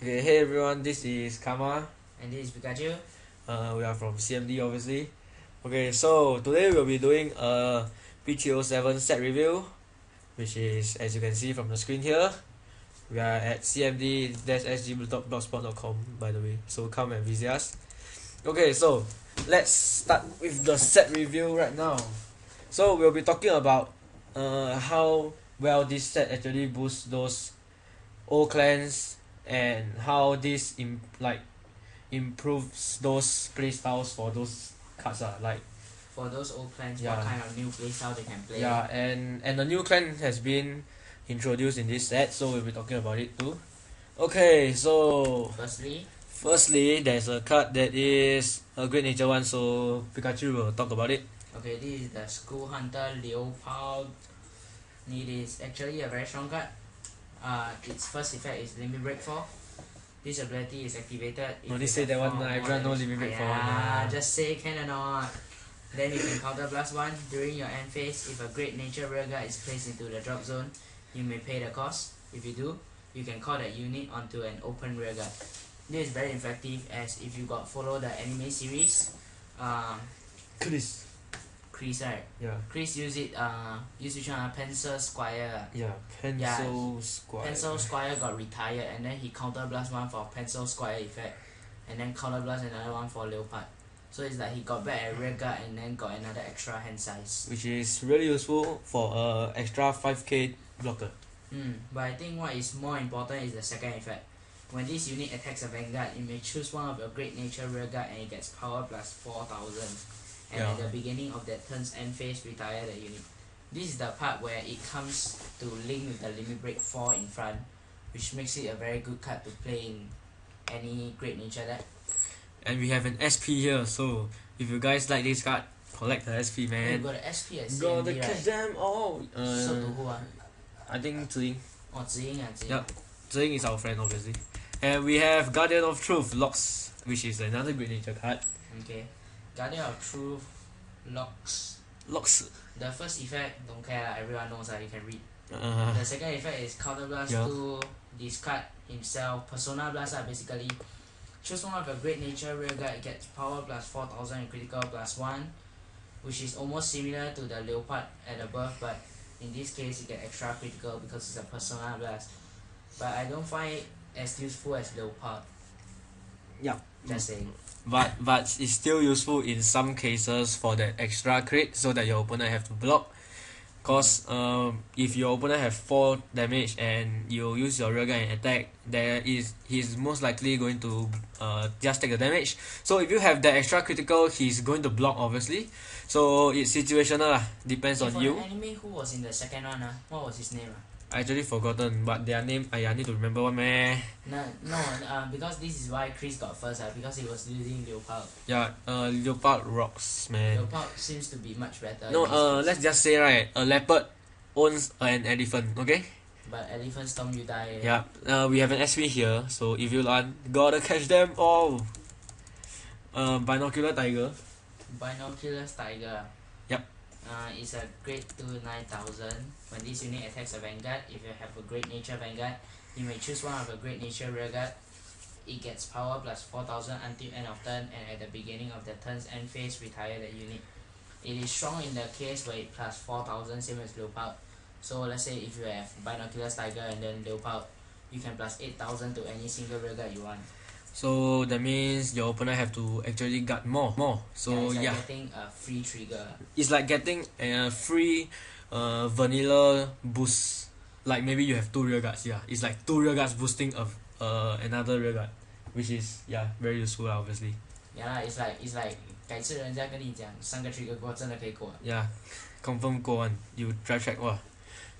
Okay, hey everyone, this is Kama. And this is Pikachu. We are from CMD obviously. Okay, so today we'll be doing a BT-07 set review, which is, as you can see from the screen here, we are at cmd-sg.blogspot.com, by the way, so come and visit us. Okay, so let's start with the set review right now. So we'll be talking about how well this set actually boosts those old clans and how this improves those playstyles for those cards like For those old clans, Yeah. what kind of new playstyle they can play. yeah, and the new clan has been introduced in this set, so we'll be talking about it too. Okay, so firstly there's a card that is a great nature one, so Pikachu will talk about it. Okay, this is the School Hunter Leopold. It is actually a very strong card. Its first effect is Limit Break 4. This ability is activated if Only you say have that one, four or more everyone knows damage. Limit Break 4 Yeah, just say can or not. Then you can counter blast 1 during your end phase. If a Great Nature Rearguard is placed into the drop zone, you may pay the cost. If you do, you can call that unit onto an open rearguard. This is very effective as if you got follow the anime series, Chris. Chris, right? Yeah. Chris use it use which one? Pencil Squire. Pencil Squire. Pencil Squire got retired and then he counter blast 1 for Pencil Squire effect and then counter blast another one for Leopard. So it's like he got back a rearguard and then got another extra hand size. Which is really useful for extra 5k blocker. But I think what is more important is the second effect. When this unit attacks a Vanguard, you may choose one of your Great Nature Rearguard and it gets power plus 4000. And at the beginning of that turn's end phase, retire the unit. This is the part where it comes to link with the Limit Break 4 in front, which makes it a very good card to play in any Great Nature deck. And we have an SP here, so if you guys like this card, collect the SP, man. You got the SP at Gotta CMD, catch right? them all. So to who? I think Ziying. Oh, Ziying. Yep. Ziying is our friend, obviously. And we have Guardian of Truth, Locks, which is another Great Nature card. Okay. Guardian of Truth, Locks. Locks. The first effect, don't care, everyone knows you can read. Uh, The second effect is Counter Blast to discard himself, Persona Blast basically. Choose one of your Great Nature Rearguard, it gets power plus 4000 and critical plus 1, which is almost similar to the Leopard at above, but in this case you get extra critical because it's a Persona Blast. But I don't find it as useful as Leopard. yeah. Just saying. But it's still useful in some cases for that extra crit, so that your opponent have to block. Cause if your opponent have 4 damage and you use your rearguard and attack, he's most likely going to just take the damage. So if you have that extra critical, he's going to block obviously. So it's situational lah, depends on you. For the anime, who was in the second one? What was his name? I actually forgotten, but their name I need to remember one meh. No, because this is why Chris got first, because he was using Leopard. Yeah, Leopard rocks, man. Leopard seems to be much better. No, let's just say right, a leopard owns an elephant, okay? But elephant storm you die. Yeah, we have an SP here, so if you want, gotta catch them all. Binocular Tiger. Binocular Tiger. Yep. It's a grade 2 9000. When this unit attacks a Vanguard, if you have a Great Nature Vanguard, you may choose one of the Great Nature Rearguard. It gets power plus 4000 until end of turn, and at the beginning of the turn's end phase, retire the unit. It is strong in the case where it plus 4000, same as Leopard. So let's say if you have Binocular Tiger and then Leopard, you can plus 8000 to any single rearguard you want. So that means your opponent have to actually guard more. So it's like getting a free trigger. It's like getting a free vanilla boost. Like maybe you have 2 rearguards, yeah. It's like 2 rearguards boosting of another rearguard, which is very useful obviously. Yeah, it's like 改次人家跟你讲3个 trigger 过真的可以过。Yeah, confirm go on. You drive check, wow.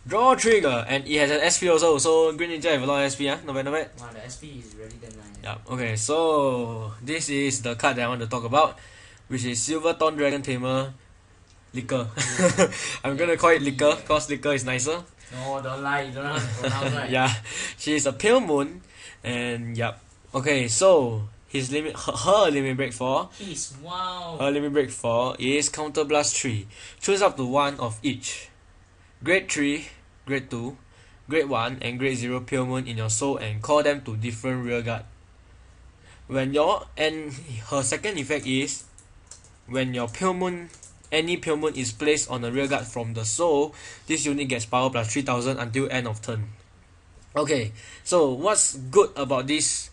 Draw trigger, and it has an SP also, so Green Ninja have a lot of SP, not bad. Wow, the SP is really damn nice. Yeah, okay, so this is the card that I want to talk about, which is Silver Thorn Dragon Tamer Liquor. I'm gonna call it Liquor, cause Liquor is nicer. No, don't lie, you don't know how to pronounce right. Yeah, she's a pale moon, and okay, so her limit break 4. Her limit break 4 is Counter Blast 3. Choose up to 1 of each. Grade 3, Grade 2, grade 1 and grade 0 Pale Moon in your soul and call them to different rearguard. And her second effect is when your Pale Moon, any Pale Moon is placed on a rearguard from the soul, this unit gets power plus 3000 until end of turn. Okay, so what's good about this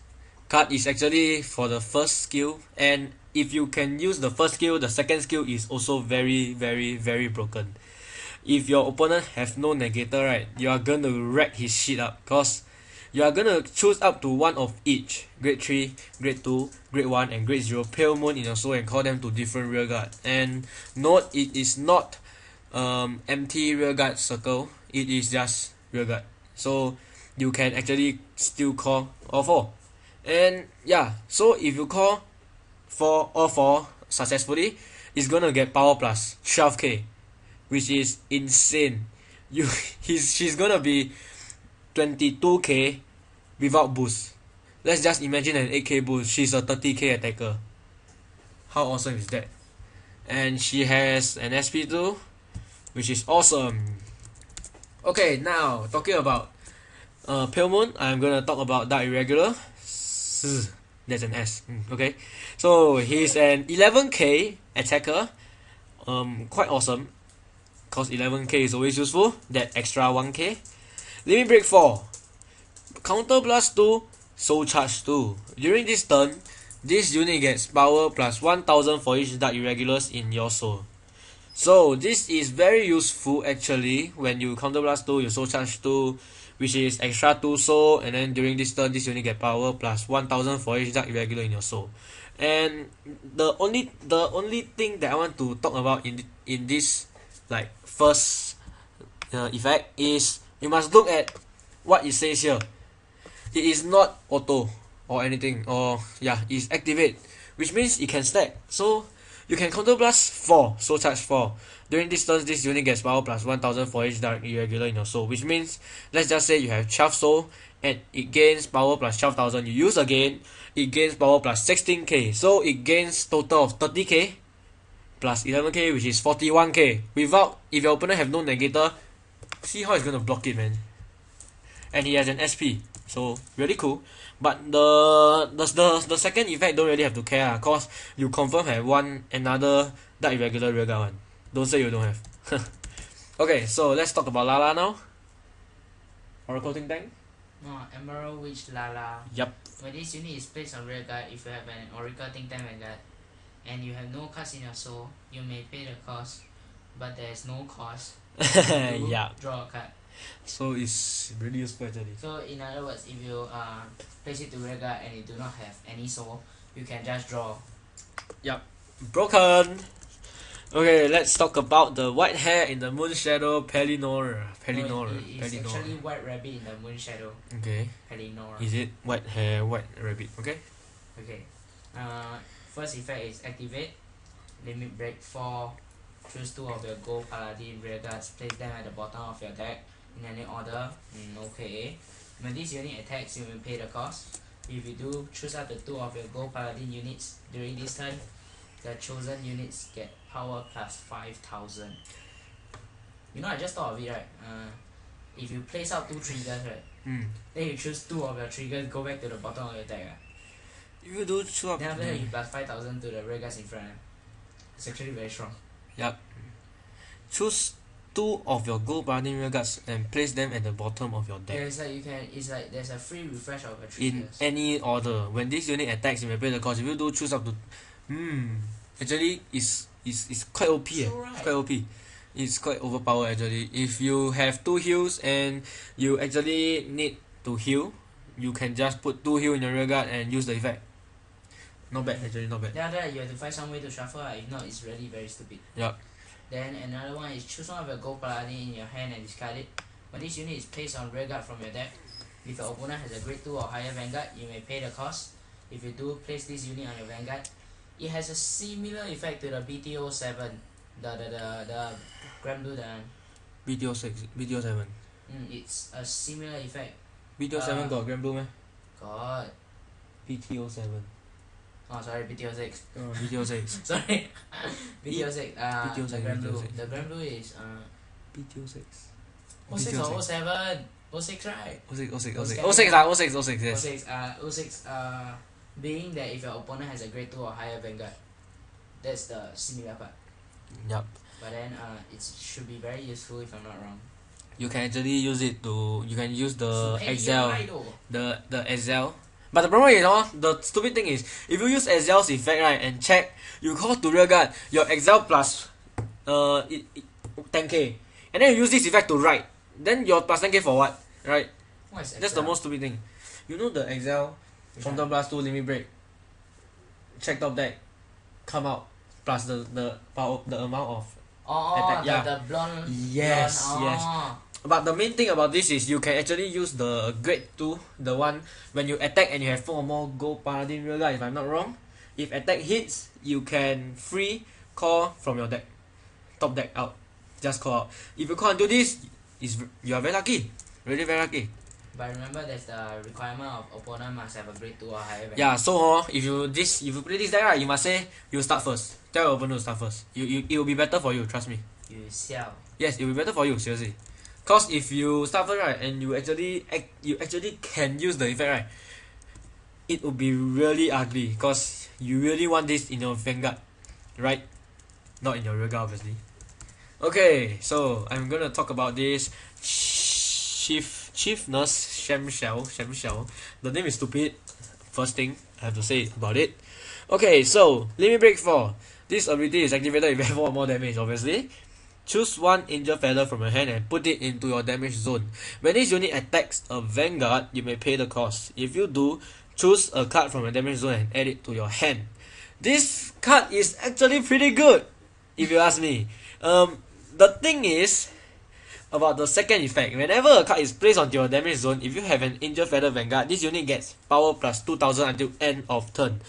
card is actually for the first skill, and if you can use the first skill, the second skill is also very broken. If your opponent have no negator, right, you are gonna wreck his shit up, cause you are gonna choose up to one of each grade 3, grade 2, grade 1 and grade 0 Pale Moon in your soul and call them to different rearguard. And note, it is not empty rearguard circle, it is just rearguard, so you can actually still call all 4. And yeah, so if you call for all 4 successfully, it's gonna get power plus 12k, which is insane. She's gonna be 22k without boost. Let's just imagine an 8k boost. She's a 30k attacker. How awesome is that? And she has an SP2, which is awesome. Okay, now talking about Pale Moon, I'm gonna talk about Dark Irregular. That's an S. Okay, so he's an 11k attacker. Quite awesome, cause 11k is always useful. That extra 1k. Limit Break 4. Counter Blast 2, Soul Charge 2. During this turn, this unit gets power plus 1000 for each Dark Irregulars in your soul. So this is very useful actually. When you Counter Blast 2, you Soul Charge 2, which is extra 2 soul, and then during this turn, this unit get power plus 1000 for each Dark Irregular in your soul. And the only thing that I want to talk about in this like first effect is you must look at what it says here. It is not auto or anything, or it's activate, which means it can stack. So you can Counter Blast 4, Soul Charge 4. During this turn, this unit gets power plus 1000 for each Dark Irregular in your soul, which means, let's just say you have 12 soul and it gains power plus 12,000. You use again, it gains power plus 16k. So it gains total of 30k plus 11k, which is 41k. If your opponent have no negator, see how it's gonna block it, man. And he has an SP, so really cool. But the second effect don't really have to care, cause you confirm have another Dark Irregular rearguard one. Don't say you don't have. Okay, so let's talk about Lala now. Oracle Think Tank. Emerald Witch Lala. Yup. When this unit is placed on rearguard, if you have an Oracle Think Tank Vanguard and you have no cards in your soul, you may pay the cost, but there is no cost to draw a card. So it's really useful actually. So in other words, if you place it to rearguard and you do not have any soul, you can just draw. Yup. Broken. Okay, let's talk about the white hair in the Moon Shadow Pellinor. It's actually White Rabbit in the Moon Shadow. Okay. Pellinor. Is it white hair, white rabbit? Okay. Okay. First effect is activate. Limit Break 4. Choose 2 of your Gold Paladin rearguards. Place them at the bottom of your deck in any order. Okay. When this unit attacks, you will pay the cost. If you do, choose up to 2 of your Gold Paladin units during this turn. The chosen units get power plus 5000. You know, I just thought of it, right? If you place out 2 triggers, right? Then you choose 2 of your triggers, go back to the bottom of your deck. If you do swap, then after that you plus 5000 to the rearguards in front. It's actually very strong. Yup. Choose 2 of your Gold Paladin rearguards and place them at the bottom of your deck. Yeah, it's like there's a free refresh of your triggers. In any order. When this unit attacks, you may pay the cost. If you do choose up to actually it's quite OP. So right. It's quite OP. It's quite overpowered actually. If you have 2 heals and you actually need to heal, you can just put 2 heal in your rearguard and use the effect. Not bad actually, not bad. Then after that you have to find some way to shuffle. If not, it's really very stupid. Yup. Then another one is choose one of your Gold Paladin in your hand and discard it. When this unit is placed on rearguard from your deck, if your opponent has a grade 2 or higher Vanguard, you may pay the cost. If you do, place this unit on your Vanguard. It has a similar effect to the BT-07, the Grand Blue. BT-07. It's a similar effect. BT-07 got Grand Blue meh? God. BT-07. Oh, sorry, BT-06. BT-06. Sorry. BT-06. BT-06. The Grand Blue. The Grand Blue is BT-06. 06 or 07. 06, right? 06, yes. 06, being that if your opponent has a grade 2 or higher Vanguard, that's the similar part. Yup. But then it should be very useful if I'm not wrong. You can actually use it to, you can use the Excel, the Excel. But the problem is, the stupid thing is, if you use Excel's effect, right, and check, you call to rearguard, your Excel plus 10k, and then you use this effect to write, then your plus 10k for what, right? What is Excel? That's the most stupid thing. You know the Excel, counter blast 2, limit break, check top deck, come out, plus the power, the amount of attack. The blonde. Yes, blonde. yes. But the main thing about this is you can actually use the grade 2, the one when you attack and you have 4 or more gold paladin rearguard, if I'm not wrong. If attack hits, you can free call from your deck, top deck out, just call out. If you can't do this, you are very lucky, really very lucky. But remember, there's the requirement of opponent must have a grade 2 or higher Vanguard. Yeah, so if you play this deck, right, you must say you start first. Tell your opponent to start first. It will be better for you, trust me. You sell. Yes, it will be better for you, seriously. Cause if you start first, right, and you actually can use the effect, right, it will be really ugly. Cause you really want this in your Vanguard, right? Not in your rearguard, obviously. Okay, so I'm gonna talk about this Chief Nurse Shamshell. The name is stupid. First thing I have to say about it. Okay, so limit break 4. This ability is activated if you have 4 or more damage, obviously. Choose one injured feather from your hand and put it into your damage zone. When this unit attacks a Vanguard, you may pay the cost. If you do, choose a card from your damage zone and add it to your hand. This card is actually pretty good, if you ask me. The thing is about the second effect. Whenever a card is placed onto your damage zone, if you have an injured feather Vanguard, this unit gets power plus 2000 until end of turn.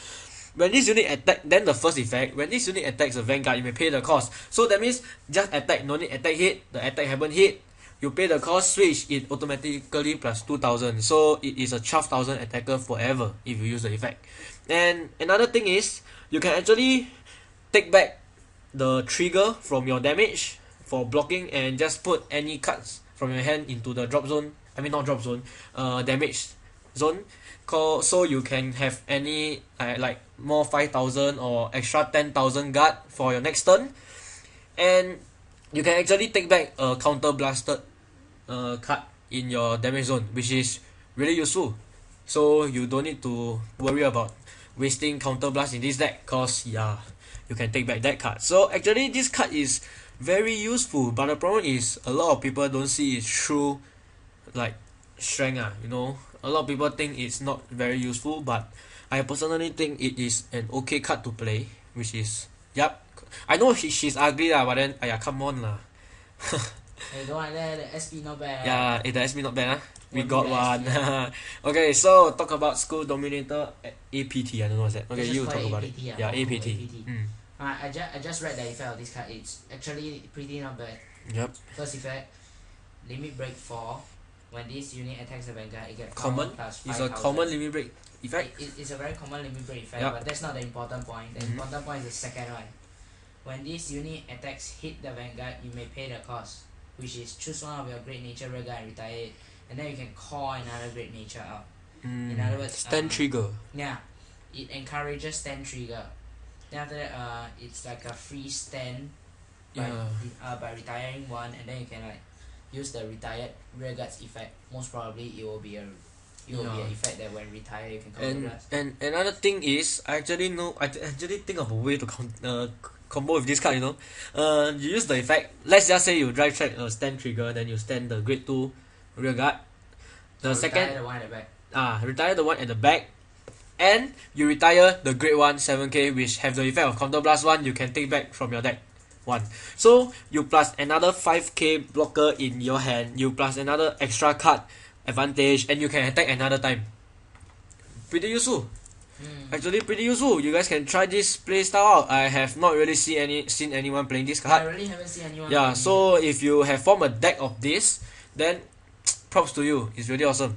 When this unit attack, then the first effect, when this unit attacks a Vanguard, you may pay the cost. So that means just attack, no need attack hit, the attack haven't hit, you pay the cost, switch, it automatically plus 2000. So it is a 12,000 attacker forever if you use the effect. And another thing is, you can actually take back the trigger from your damage for blocking and just put any cards from your hand into the drop zone. I mean not drop zone, damage zone. So you can have any like more 5,000 or extra 10,000 guard for your next turn, and you can actually take back a counter blasted card in your damage zone, which is really useful. So you don't need to worry about wasting counter blast in this deck, cause yeah, you can take back that card. So actually this card is very useful, but the problem is a lot of people don't see its true like strength. You know, a lot of people think it's not very useful, but I personally think it is an okay card to play, which is, yup. I know she's ugly lah, but then come on lah. Hey, don't like that, the SP not bad. Yeah, the SP not bad. We got one. Okay, so talk about School Dominator APT. I don't know what's that. Okay, you talk about it. Yeah, APT. I just read the effect of this card. It's actually pretty not bad. Yep. First effect, limit break 4. When this unit attacks the Vanguard, it gets common. It's a common limit break effect. It's a very common limit break effect, yep. But that's not the important point. The important point is the second one. When this unit attacks hit the Vanguard, you may pay the cost, which is choose one of your Great Nature rearguard and retire it, and then you can call another Great Nature out. In other words, stand trigger. Yeah, it encourages stand trigger. Then after that, it's like a free stand by retiring one, and then you can like use the retired rearguards effect. Most probably it will be an effect that when retired you can counter blast. And another thing is, I actually think of a way to combo with this card. You know, you use the effect. Let's just say you drive track a stand trigger, then you stand the grade 2 rearguard. The second, retire the one at the back. Retire the one at the back, and you retire the grade 1 7k, which have the effect of counter blast 1. You can take back from your deck 1. So you plus another 5k blocker in your hand, you plus another extra card advantage, and you can attack another time. Pretty useful. Actually pretty useful. You guys can try this play style out. I have not really seen anyone playing this card. I really haven't seen anyone. Yeah, so if you have formed a deck of this, then props to you. It's really awesome.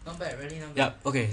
Not bad, really not bad. Yeah, okay.